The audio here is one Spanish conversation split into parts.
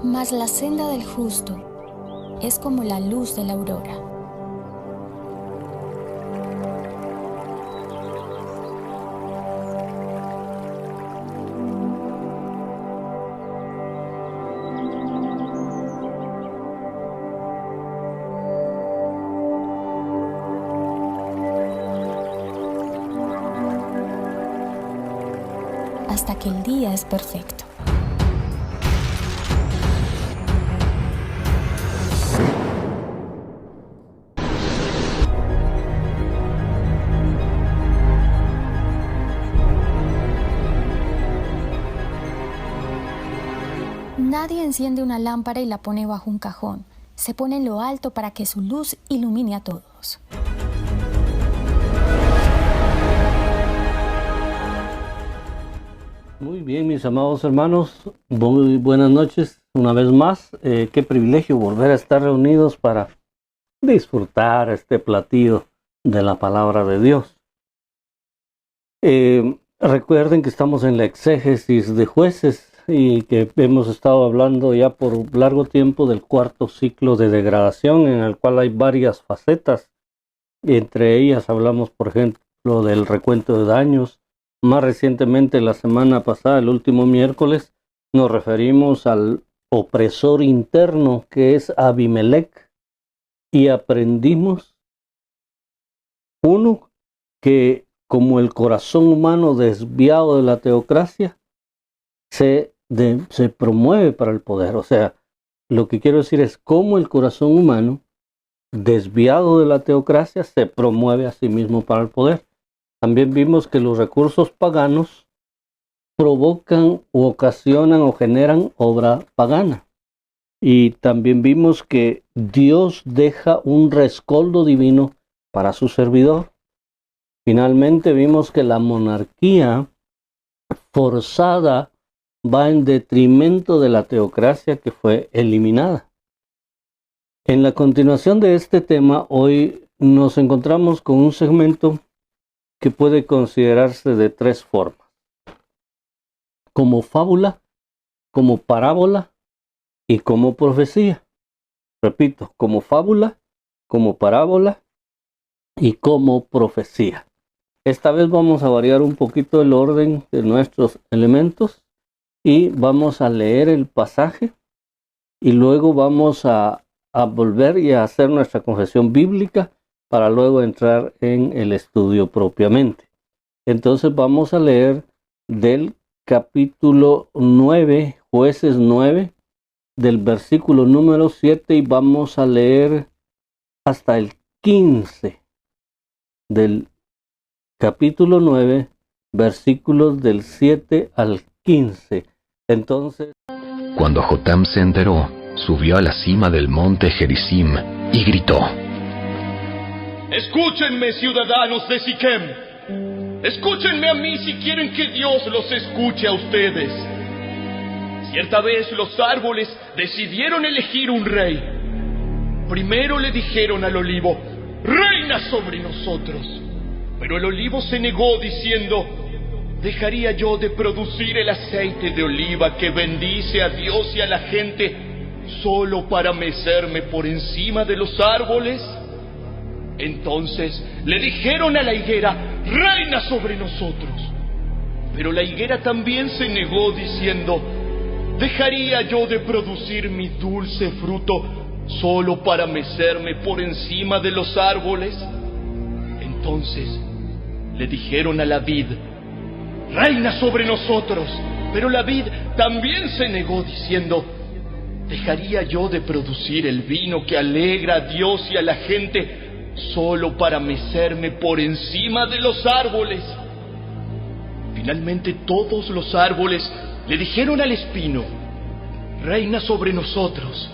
Mas la senda del justo es como la luz de la aurora. Hasta que el día es perfecto. Nadie enciende una lámpara y la pone bajo un cajón. Se pone en lo alto para que su luz ilumine a todos. Muy bien, mis amados hermanos, muy buenas noches una vez más. Qué privilegio volver a estar reunidos para disfrutar este platillo de la palabra de Dios. Recuerden que estamos en la exégesis de Jueces y que hemos estado hablando ya por largo tiempo del cuarto ciclo de degradación, en el cual hay varias facetas. Entre ellas hablamos, por ejemplo, del recuento de daños. Más recientemente, la semana pasada, el último miércoles, nos referimos al opresor interno que es Abimelech y aprendimos, uno, que como el corazón humano desviado de la teocracia se promueve para el poder. O sea, lo que quiero decir es cómo el corazón humano desviado de la teocracia se promueve a sí mismo para el poder. También vimos que los recursos paganos provocan o ocasionan o generan obra pagana. Y también vimos que Dios deja un rescoldo divino para su servidor. Finalmente vimos que la monarquía forzada va en detrimento de la teocracia que fue eliminada. En la continuación de este tema, hoy nos encontramos con un segmento que puede considerarse de tres formas: como fábula, como parábola y como profecía. Repito, como fábula, como parábola y como profecía. Esta vez vamos a variar un poquito el orden de nuestros elementos y vamos a leer el pasaje y luego vamos a volver y a hacer nuestra confesión bíblica para luego entrar en el estudio propiamente. Entonces vamos a leer del capítulo 9, Jueces 9, del versículo número 7 y vamos a leer hasta el 15 del capítulo 9, versículos del 7 al 15. Entonces, cuando Jotam se enteró, subió a la cima del monte Gerizim y gritó: Escúchenme, ciudadanos de Siquem. Escúchenme a mí si quieren que Dios los escuche a ustedes. Cierta vez los árboles decidieron elegir un rey. Primero le dijeron al olivo: reina sobre nosotros. Pero el olivo se negó diciendo: ¿dejaría yo de producir el aceite de oliva que bendice a Dios y a la gente solo para mecerme por encima de los árboles? Entonces le dijeron a la higuera: reina sobre nosotros. Pero la higuera también se negó diciendo: ¿dejaría yo de producir mi dulce fruto solo para mecerme por encima de los árboles? Entonces le dijeron a la vid: reina sobre nosotros. Pero la vid también se negó diciendo: ¿dejaría yo de producir el vino que alegra a Dios y a la gente solo para mecerme por encima de los árboles? Finalmente todos los árboles le dijeron al espino: reina sobre nosotros.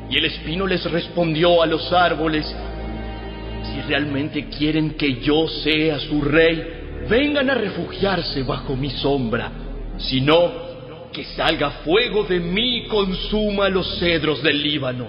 Y el espino les respondió a los árboles: si realmente quieren que yo sea su rey, vengan a refugiarse bajo mi sombra. Si no, que salga fuego de mí y consuma los cedros del Líbano.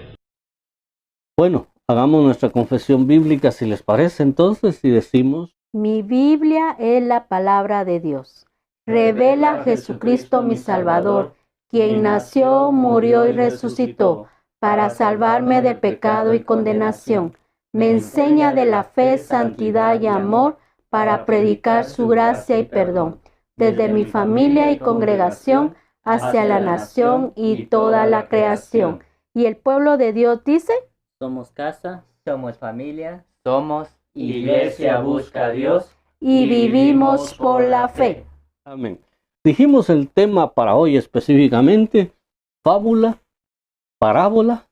bueno, hagamos nuestra confesión bíblica si les parece entonces y decimos: Mi Biblia es la palabra de Dios. Revela a Jesucristo mi Salvador, quien nació, murió y resucitó para salvarme del pecado y condenación. Me enseña de la fe, santidad y amor para predicar su gracia y perdón, desde mi familia y congregación hacia la nación y toda la creación. Y el pueblo de Dios dice: somos casa, somos familia, somos Iglesia Busca a Dios y vivimos por la fe. Amén. Dijimos el tema para hoy específicamente: fábula, parábola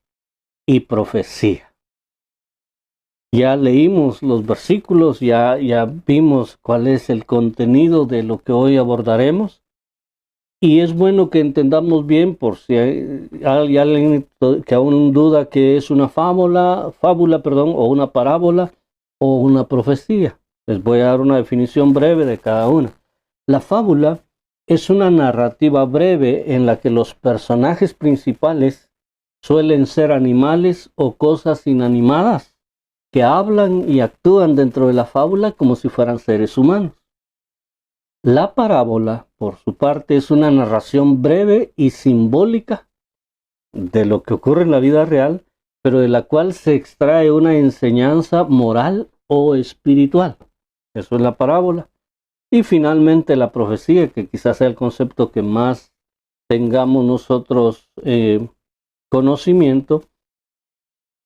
y profecía. Ya leímos los versículos, ya vimos cuál es el contenido de lo que hoy abordaremos. Y es bueno que entendamos bien, por si hay alguien que aún duda que es una fábula, o una parábola o una profecía. Les voy a dar una definición breve de cada una. La fábula es una narrativa breve en la que los personajes principales suelen ser animales o cosas inanimadas que hablan y actúan dentro de la fábula como si fueran seres humanos. La parábola, por su parte, es una narración breve y simbólica de lo que ocurre en la vida real, pero de la cual se extrae una enseñanza moral o espiritual. Eso es la parábola. Y finalmente la profecía, que quizás sea el concepto que más tengamos nosotros conocimiento,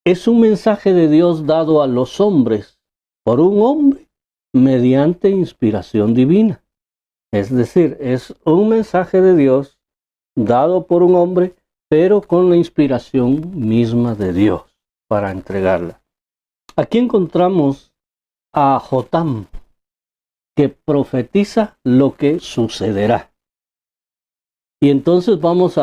es un mensaje de Dios dado a los hombres por un hombre mediante inspiración divina. Es decir, es un mensaje de Dios dado por un hombre, pero con la inspiración misma de Dios para entregarla. Aquí encontramos a Jotam, que profetiza lo que sucederá. Y entonces vamos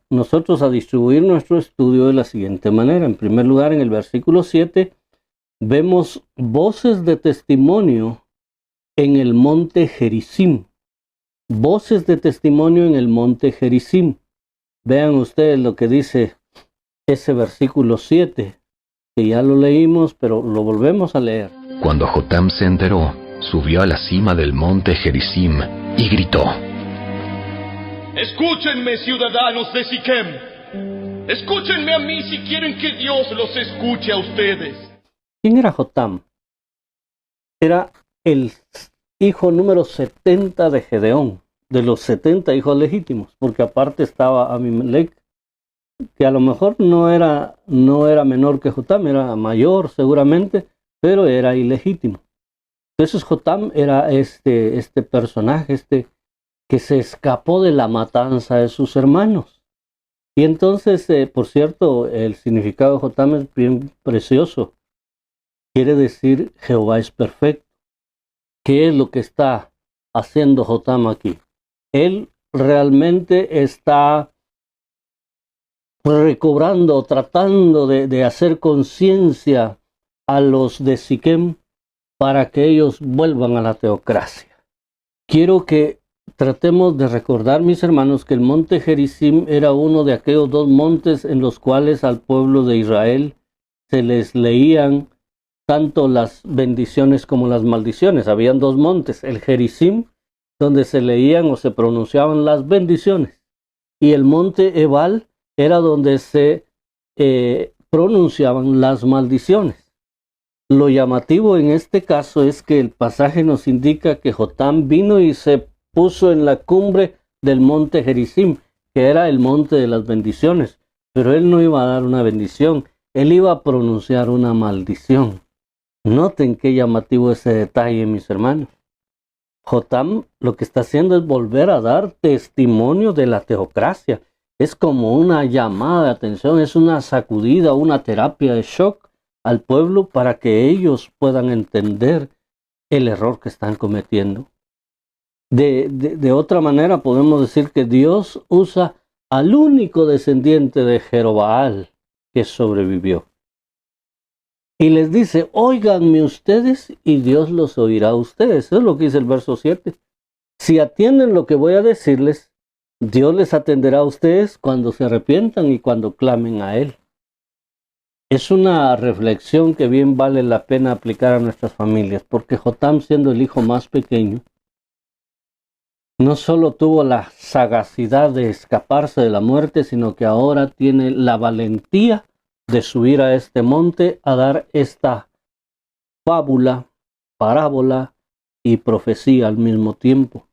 nosotros a distribuir nuestro estudio de la siguiente manera. En primer lugar, en el versículo 7, vemos voces de testimonio en el monte Gerizim. Voces de testimonio en el monte Gerizim. Vean ustedes lo que dice ese versículo 7, que ya lo leímos, pero lo volvemos a leer. Cuando Jotam se enteró, subió a la cima del monte Gerizim y gritó: Escúchenme, ciudadanos de Siquem. Escúchenme a mí si quieren que Dios los escuche a ustedes. ¿Quién era Jotam? Era el hijo número 70 de Gedeón, de los 70 hijos legítimos, porque aparte estaba Abimelech, que a lo mejor no era menor que Jotam, era mayor seguramente, pero era ilegítimo. Entonces Jotam era este personaje, que se escapó de la matanza de sus hermanos. Y entonces, por cierto, el significado de Jotam es bien precioso. Quiere decir Jehová es perfecto. ¿Qué es lo que está haciendo Jotam aquí? Él realmente está recobrando, tratando de hacer conciencia a los de Siquem para que ellos vuelvan a la teocracia. Quiero que tratemos de recordar, mis hermanos, que el monte Gerizim era uno de aquellos dos montes en los cuales al pueblo de Israel se les leían tanto las bendiciones como las maldiciones. Habían dos montes, el Gerizim, donde se leían o se pronunciaban las bendiciones, y el monte Ebal era donde se pronunciaban las maldiciones. Lo llamativo en este caso es que el pasaje nos indica que Jotam vino y se puso en la cumbre del monte Gerizim, que era el monte de las bendiciones, pero él no iba a dar una bendición, él iba a pronunciar una maldición. Noten qué llamativo ese detalle, mis hermanos. Jotam lo que está haciendo es volver a dar testimonio de la teocracia. Es como una llamada de atención, es una sacudida, una terapia de shock al pueblo para que ellos puedan entender el error que están cometiendo. De otra manera podemos decir que Dios usa al único descendiente de Jerobaal que sobrevivió. Y les dice: óiganme ustedes y Dios los oirá a ustedes. Eso es lo que dice el verso 7. Si atienden lo que voy a decirles, Dios les atenderá a ustedes cuando se arrepientan y cuando clamen a Él. Es una reflexión que bien vale la pena aplicar a nuestras familias, porque Jotam, siendo el hijo más pequeño, no solo tuvo la sagacidad de escaparse de la muerte, sino que ahora tiene la valentía de subir a este monte a dar esta fábula, parábola y profecía al mismo tiempo.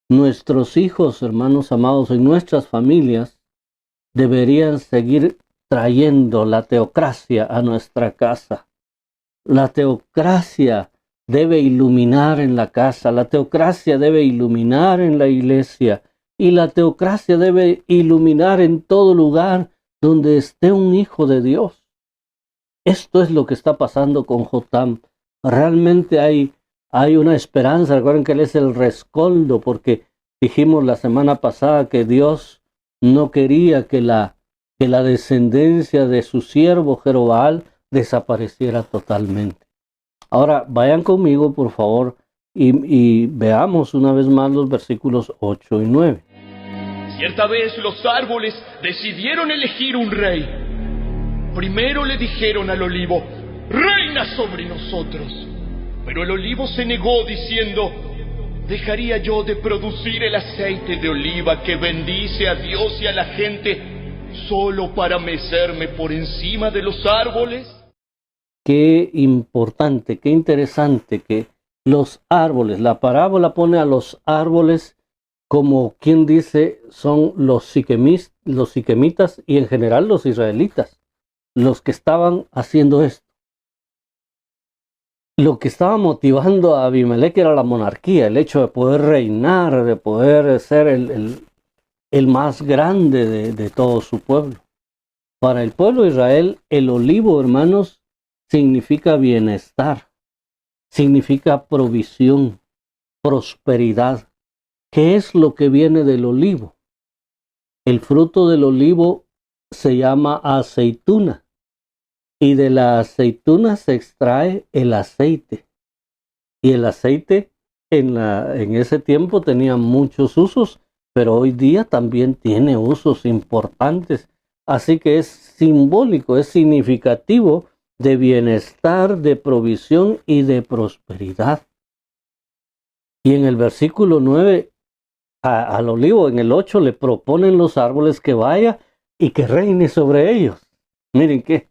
Nuestros hijos, hermanos amados, en nuestras familias deberían seguir trayendo la teocracia a nuestra casa. La teocracia debe iluminar en la casa, la teocracia debe iluminar en la iglesia y la teocracia debe iluminar en todo lugar donde esté un hijo de Dios. Esto es lo que está pasando con Jotam. Realmente hay una esperanza. Recuerden que él es el rescoldo, porque dijimos la semana pasada que Dios no quería que la descendencia de su siervo Jeroboam desapareciera totalmente. Ahora vayan conmigo, por favor, y veamos una vez más los versículos 8 y 9. Cierta vez los árboles decidieron elegir un rey. Primero le dijeron al olivo: reina sobre nosotros. Pero el olivo se negó diciendo: ¿dejaría yo de producir el aceite de oliva que bendice a Dios y a la gente solo para mecerme por encima de los árboles? Qué importante, qué interesante que los árboles, la parábola pone a los árboles como quien dice son los siquemitas y en general los israelitas, los que estaban haciendo esto. Lo que estaba motivando a Abimelech era la monarquía, el hecho de poder reinar, de poder ser el más grande de todo su pueblo. Para el pueblo de Israel, el olivo, hermanos, significa bienestar, significa provisión, prosperidad. ¿Qué es lo que viene del olivo? El fruto del olivo se llama aceituna y de la aceituna se extrae el aceite. Y el aceite en ese tiempo tenía muchos usos, pero hoy día también tiene usos importantes. Así que es simbólico, es significativo de bienestar, de provisión y de prosperidad. Y en el versículo 9, al olivo, en el 8, le proponen los árboles que vaya y que reine sobre ellos. Miren qué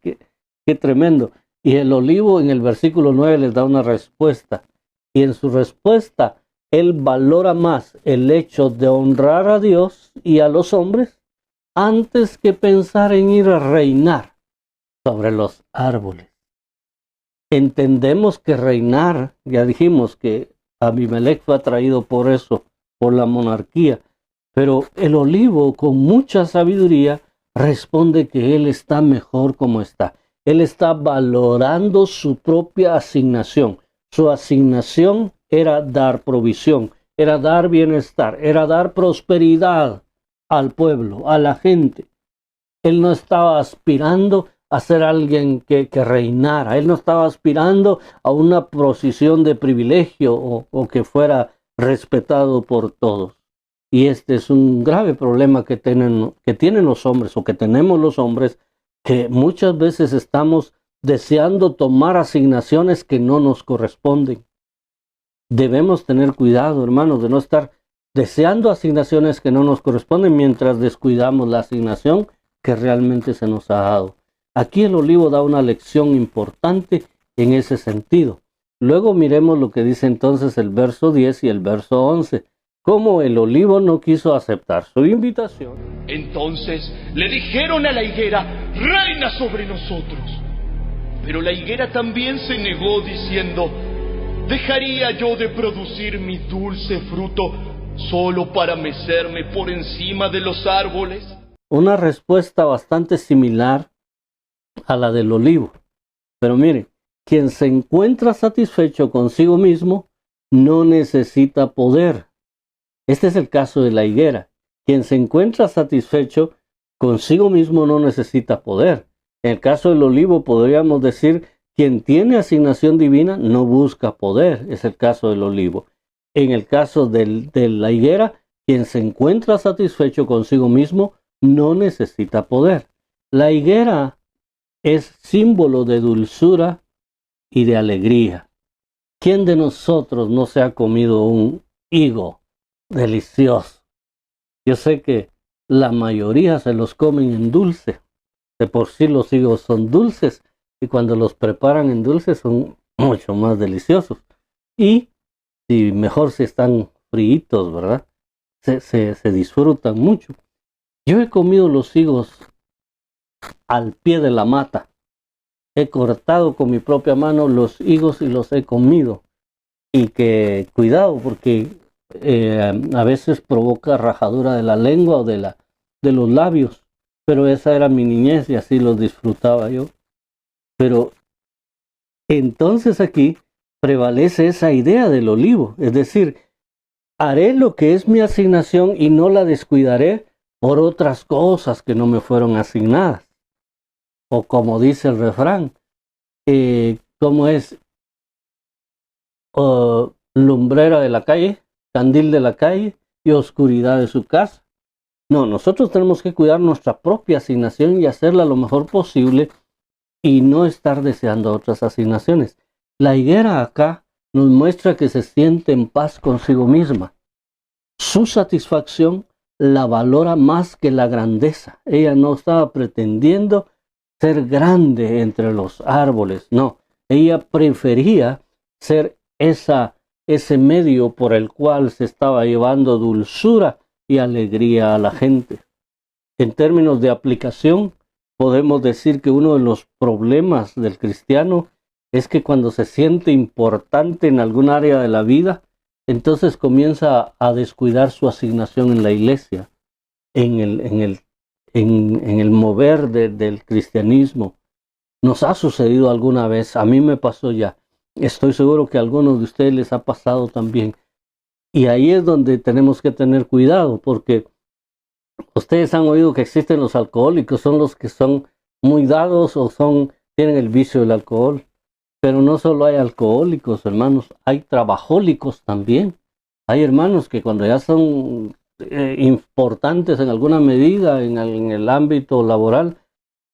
tremendo. Y el olivo en el versículo 9 les da una respuesta. Y en su respuesta, él valora más el hecho de honrar a Dios y a los hombres antes que pensar en ir a reinar sobre los árboles. Entendemos que reinar, ya dijimos que Abimelech fue atraído por eso, por la monarquía, pero el olivo con mucha sabiduría responde que él está mejor como está. Él está valorando su propia asignación. Su asignación era dar provisión, era dar bienestar, era dar prosperidad al pueblo, a la gente. Él no estaba aspirando a ser alguien que reinara. Él no estaba aspirando a una posición de privilegio o que fuera respetado por todos. Y este es un grave problema que tienen los hombres o que tenemos los hombres, que muchas veces estamos deseando tomar asignaciones que no nos corresponden. Debemos tener cuidado, hermanos, de no estar deseando asignaciones que no nos corresponden mientras descuidamos la asignación que realmente se nos ha dado. Aquí el olivo da una lección importante en ese sentido. Luego miremos lo que dice entonces el verso 10 y el verso 11. Cómo el olivo no quiso aceptar su invitación. Entonces le dijeron a la higuera: reina sobre nosotros. Pero la higuera también se negó diciendo: ¿dejaría yo de producir mi dulce fruto solo para mecerme por encima de los árboles? Una respuesta bastante similar a la del olivo. Pero miren, quien se encuentra satisfecho consigo mismo no necesita poder. Este es el caso de la higuera. Quien se encuentra satisfecho consigo mismo no necesita poder. En el caso del olivo podríamos decir: quien tiene asignación divina no busca poder. Es el caso del olivo. En el caso de la higuera, quien se encuentra satisfecho consigo mismo no necesita poder. La higuera es símbolo de dulzura y de alegría. ¿Quién de nosotros no se ha comido un higo delicioso. Yo sé que la mayoría se los comen en dulce. De por sí los higos son dulces y cuando los preparan en dulce son mucho más deliciosos. Y si mejor si están fritos, ¿verdad? Se disfrutan mucho. Yo he comido los higos al pie de la mata. He cortado con mi propia mano los higos y los he comido. Y que cuidado porque a veces provoca rajadura de la lengua o de los labios. Pero esa era mi niñez y así los disfrutaba yo. Pero entonces aquí prevalece esa idea del olivo. Es decir, haré lo que es mi asignación y no la descuidaré por otras cosas que no me fueron asignadas. O como dice el refrán, ¿cómo es? Lumbrera de la calle, candil de la calle y oscuridad de su casa. No, nosotros tenemos que cuidar nuestra propia asignación y hacerla lo mejor posible y no estar deseando otras asignaciones. La higuera acá nos muestra que se siente en paz consigo misma. Su satisfacción la valora más que la grandeza. Ella no estaba pretendiendo ser grande entre los árboles, no. Ella prefería ser ese medio por el cual se estaba llevando dulzura y alegría a la gente. En términos de aplicación, podemos decir que uno de los problemas del cristiano es que cuando se siente importante en algún área de la vida, entonces comienza a descuidar su asignación en la iglesia, en el mover del cristianismo. Nos ha sucedido alguna vez, a mí me pasó ya. Estoy seguro que a algunos de ustedes les ha pasado también. Y ahí es donde tenemos que tener cuidado, porque ustedes han oído que existen los alcohólicos, son los que son muy dados o tienen el vicio del alcohol. Pero no solo hay alcohólicos, hermanos, hay trabajólicos también. Hay hermanos que cuando ya son importantes en alguna medida en el ámbito laboral,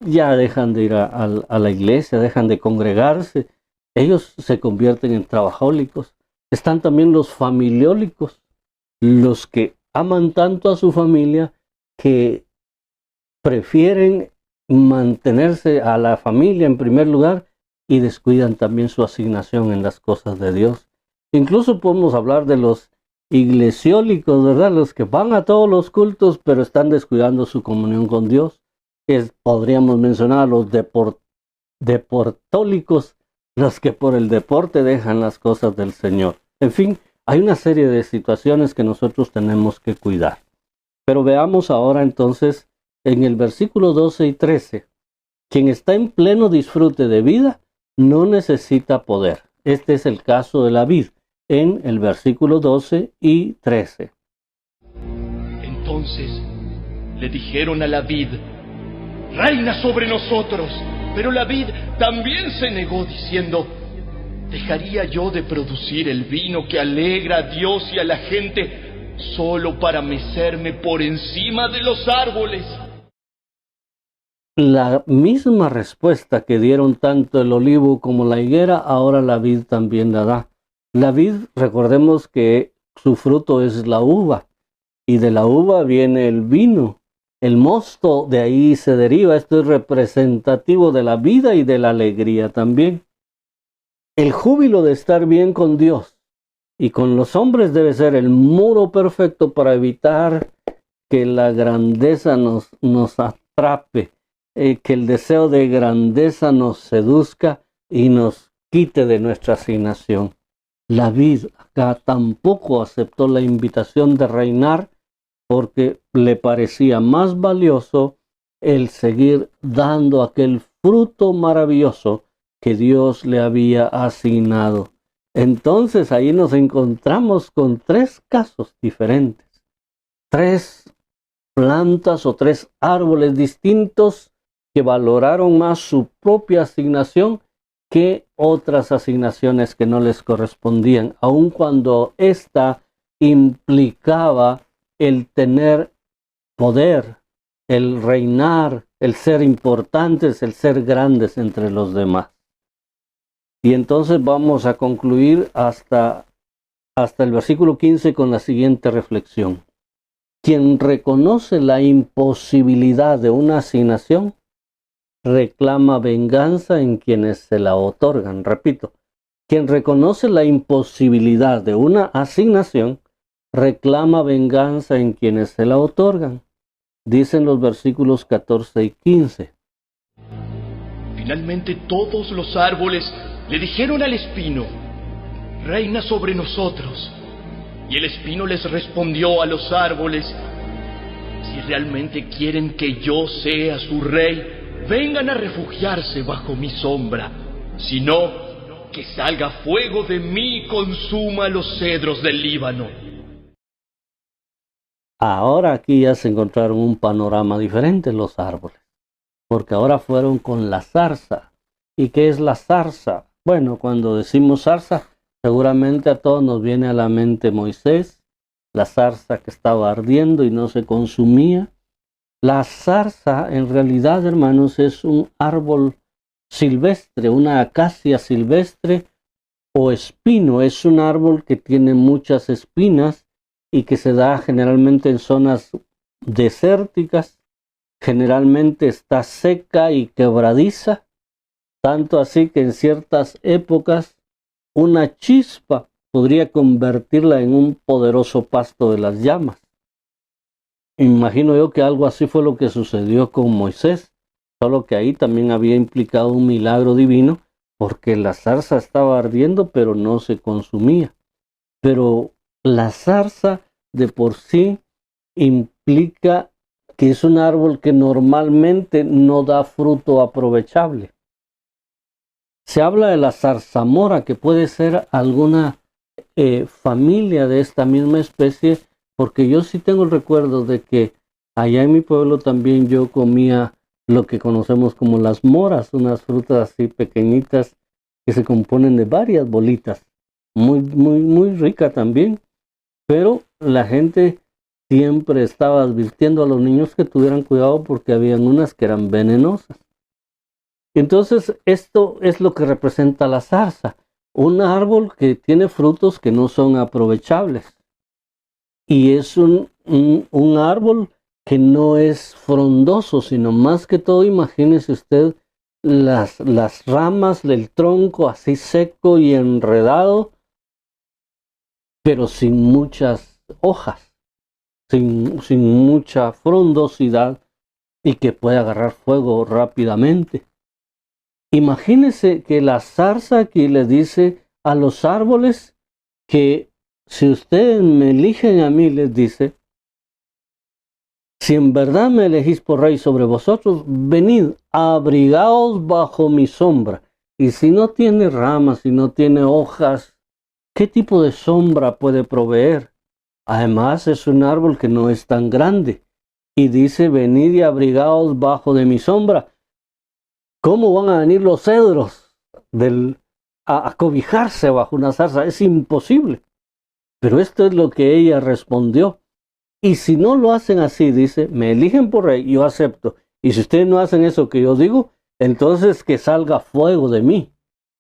ya dejan de ir a la iglesia, dejan de congregarse. Ellos se convierten en trabajólicos. Están también los familiólicos, los que aman tanto a su familia que prefieren mantenerse a la familia en primer lugar y descuidan también su asignación en las cosas de Dios. Incluso podemos hablar de los iglesiólicos, ¿verdad? Los que van a todos los cultos, pero están descuidando su comunión con Dios. Podríamos mencionar a los deportólicos, los que por el deporte dejan las cosas del Señor. En fin, hay una serie de situaciones que nosotros tenemos que cuidar. Pero veamos ahora entonces en el versículo 12 y 13. Quien está en pleno disfrute de vida no necesita poder. Este es el caso de la vid, en el versículo 12 y 13. Entonces le dijeron a la vid: reina sobre nosotros. Pero la vid también se negó, diciendo: ¿dejaría yo de producir el vino que alegra a Dios y a la gente solo para mecerme por encima de los árboles? La misma respuesta que dieron tanto el olivo como la higuera, ahora la vid también la da. La vid, recordemos que su fruto es la uva, y de la uva viene el vino. El mosto de ahí se deriva. Esto es representativo de la vida y de la alegría también. El júbilo de estar bien con Dios y con los hombres debe ser el muro perfecto para evitar que la grandeza nos atrape, que el deseo de grandeza nos seduzca y nos quite de nuestra asignación. La vid acá tampoco aceptó la invitación de reinar porque le parecía más valioso el seguir dando aquel fruto maravilloso que Dios le había asignado. Entonces ahí nos encontramos con tres casos diferentes, tres plantas o tres árboles distintos que valoraron más su propia asignación que otras asignaciones que no les correspondían, aun cuando ésta implicaba el tener poder, el reinar, el ser importantes, el ser grandes entre los demás. Y entonces vamos a concluir hasta hasta el versículo 15 con la siguiente reflexión. Quien reconoce la imposibilidad de una asignación, reclama venganza en quienes se la otorgan. Repito, quien reconoce la imposibilidad de una asignación, reclama venganza en quienes se la otorgan. Dicen los versículos 14 y 15. Finalmente todos los árboles le dijeron al espino: reina sobre nosotros. Y el espino les respondió a los árboles: si realmente quieren que yo sea su rey, vengan a refugiarse bajo mi sombra. Si no, que salga fuego de mí y consuma los cedros del Líbano. Ahora aquí ya se encontraron un panorama diferente los árboles, porque ahora fueron con la zarza. ¿Y qué es la zarza? Bueno, cuando decimos zarza, seguramente a todos nos viene a la mente Moisés, la zarza que estaba ardiendo y no se consumía. La zarza, en realidad, hermanos, es un árbol silvestre, una acacia silvestre o espino. Es un árbol que tiene muchas espinas y que se da generalmente en zonas desérticas. Generalmente está seca y quebradiza, tanto así que en ciertas épocas una chispa podría convertirla en un poderoso pasto de las llamas. Imagino yo que algo así fue lo que sucedió con Moisés, solo que ahí también había implicado un milagro divino, porque la zarza estaba ardiendo pero no se consumía. Pero la zarza de por sí implica que es un árbol que normalmente no da fruto aprovechable. Se habla de la zarzamora, que puede ser alguna familia de esta misma especie, porque yo sí tengo el recuerdo de que allá en mi pueblo también yo comía lo que conocemos como las moras, unas frutas así pequeñitas que se componen de varias bolitas, muy rica también, pero la gente siempre estaba advirtiendo a los niños que tuvieran cuidado porque habían unas que eran venenosas. Entonces esto es lo que representa la zarza, un árbol que tiene frutos que no son aprovechables. Y es un árbol que no es frondoso, sino más que todo, imagínese usted las ramas del tronco así seco y enredado, pero sin muchas hojas, sin mucha frondosidad y que puede agarrar fuego rápidamente. Imagínese que la zarza aquí le dice a los árboles que si ustedes me eligen a mí, les dice, si en verdad me elegís por rey sobre vosotros, venid, abrigaos bajo mi sombra. Y si no tiene ramas, si no tiene hojas, ¿qué tipo de sombra puede proveer? Además es un árbol que no es tan grande. Y dice, venid y abrigaos bajo de mi sombra. ¿Cómo van a venir los cedros a cobijarse bajo una zarza? Es imposible. Pero esto es lo que ella respondió. Y si no lo hacen así, dice, me eligen por rey, yo acepto. Y si ustedes no hacen eso que yo digo, entonces que salga fuego de mí,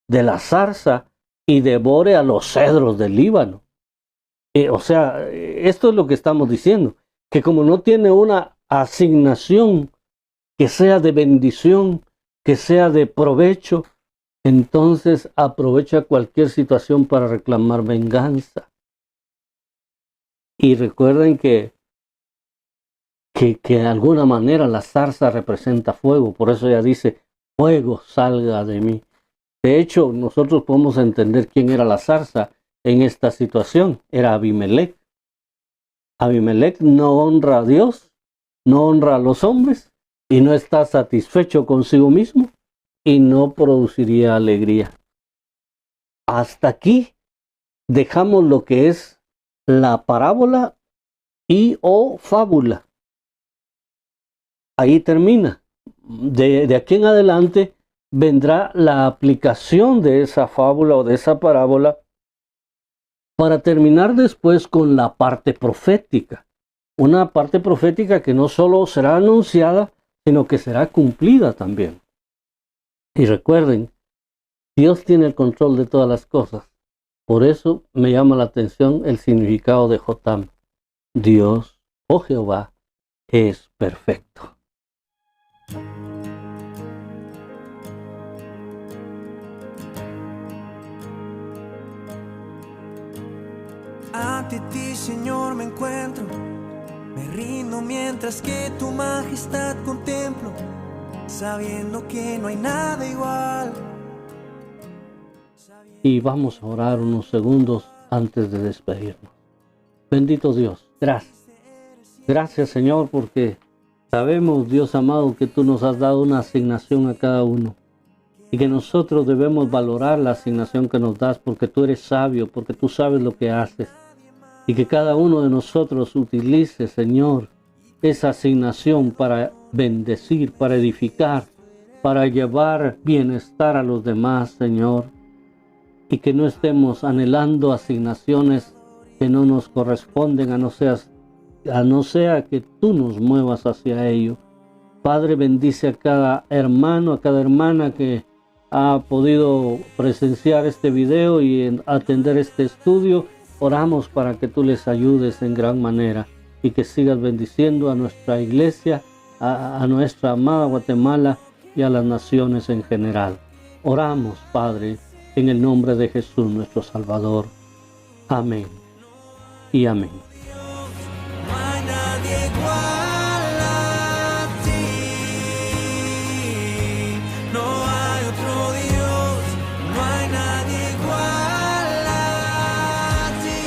de la zarza, y devore a los cedros del Líbano. O sea, esto es lo que estamos diciendo, que como no tiene una asignación que sea de bendición, que sea de provecho, entonces aprovecha cualquier situación para reclamar venganza. Y recuerden que de alguna manera la zarza representa fuego, por eso ella dice, fuego salga de mí. De hecho, nosotros podemos entender quién era la zarza en esta situación, era Abimelec. Abimelec no honra a Dios, no honra a los hombres y no está satisfecho consigo mismo y no produciría alegría. Hasta aquí dejamos lo que es la parábola y o fábula. Ahí termina. De aquí en adelante vendrá la aplicación de esa fábula o de esa parábola para terminar después con la parte profética. Una parte profética que no solo será anunciada, sino que será cumplida también. Y recuerden, Dios tiene el control de todas las cosas. Por eso me llama la atención el significado de Jotam. Dios, oh Jehová, es perfecto. Ante ti, Señor, me encuentro, me rindo mientras que tu majestad contemplo, sabiendo que no hay nada igual. Y vamos a orar unos segundos antes de despedirnos. Bendito Dios, gracias. Gracias, Señor, porque sabemos, Dios amado, que tú nos has dado una asignación a cada uno y que nosotros debemos valorar la asignación que nos das porque tú eres sabio, porque tú sabes lo que haces. Y que cada uno de nosotros utilice, Señor, esa asignación para bendecir, para edificar, para llevar bienestar a los demás, Señor. Y que no estemos anhelando asignaciones que no nos corresponden, a no sea que tú nos muevas hacia ello. Padre, bendice a cada hermano, a cada hermana que ha podido presenciar este video y atender este estudio. Oramos para que tú les ayudes en gran manera y que sigas bendiciendo a nuestra iglesia, a nuestra amada Guatemala y a las naciones en general. Oramos, Padre, en el nombre de Jesús, nuestro Salvador. Amén y amén. No hay nadie igual a ti, no hay otro Dios, no hay nadie igual a ti.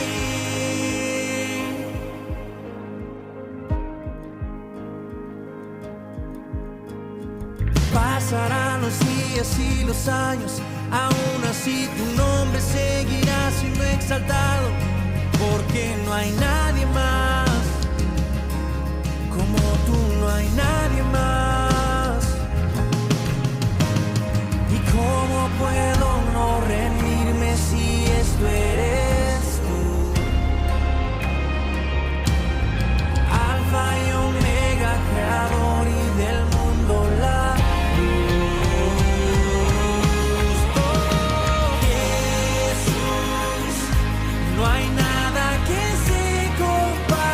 Pasarán los días y los años, aún así tu nombre seguirá siendo exaltado, porque no hay nadie más, como tú no hay nadie más. ¿Y cómo puedo no rendirme si esto eres tú? Alfa y Omega, creador y del mundo la luz. Oh, Jesús, no hay nada que se compare.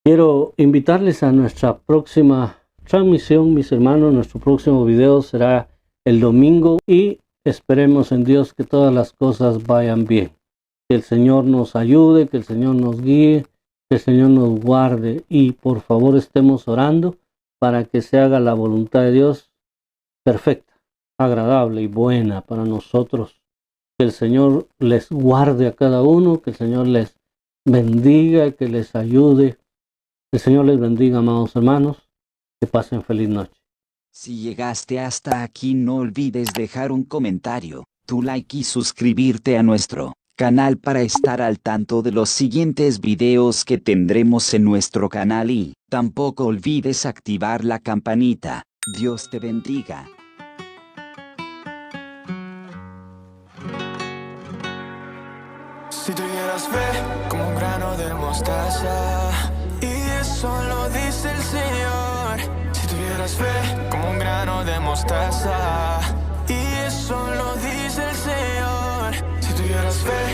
Quiero invitarles a nuestra próxima transmisión, mis hermanos. Nuestro próximo video será el domingo y esperemos en Dios que todas las cosas vayan bien. Que el Señor nos ayude, que el Señor nos guíe, que el Señor nos guarde y por favor estemos orando para que se haga la voluntad de Dios perfecta, agradable y buena para nosotros. Que el Señor les guarde a cada uno, que el Señor les bendiga, que les ayude. El Señor les bendiga, amados hermanos. Que pasen feliz noche. Si llegaste hasta aquí, no olvides dejar un comentario, tu like y suscribirte a nuestro canal para estar al tanto de los siguientes videos que tendremos en nuestro canal y tampoco olvides activar la campanita. Dios te bendiga. Si tuvieras fe como un grano de mostaza, y eso lo dice el Señor. Si tuvieras fe como un grano de mostaza, y eso lo dice el Señor. Si tuvieras fe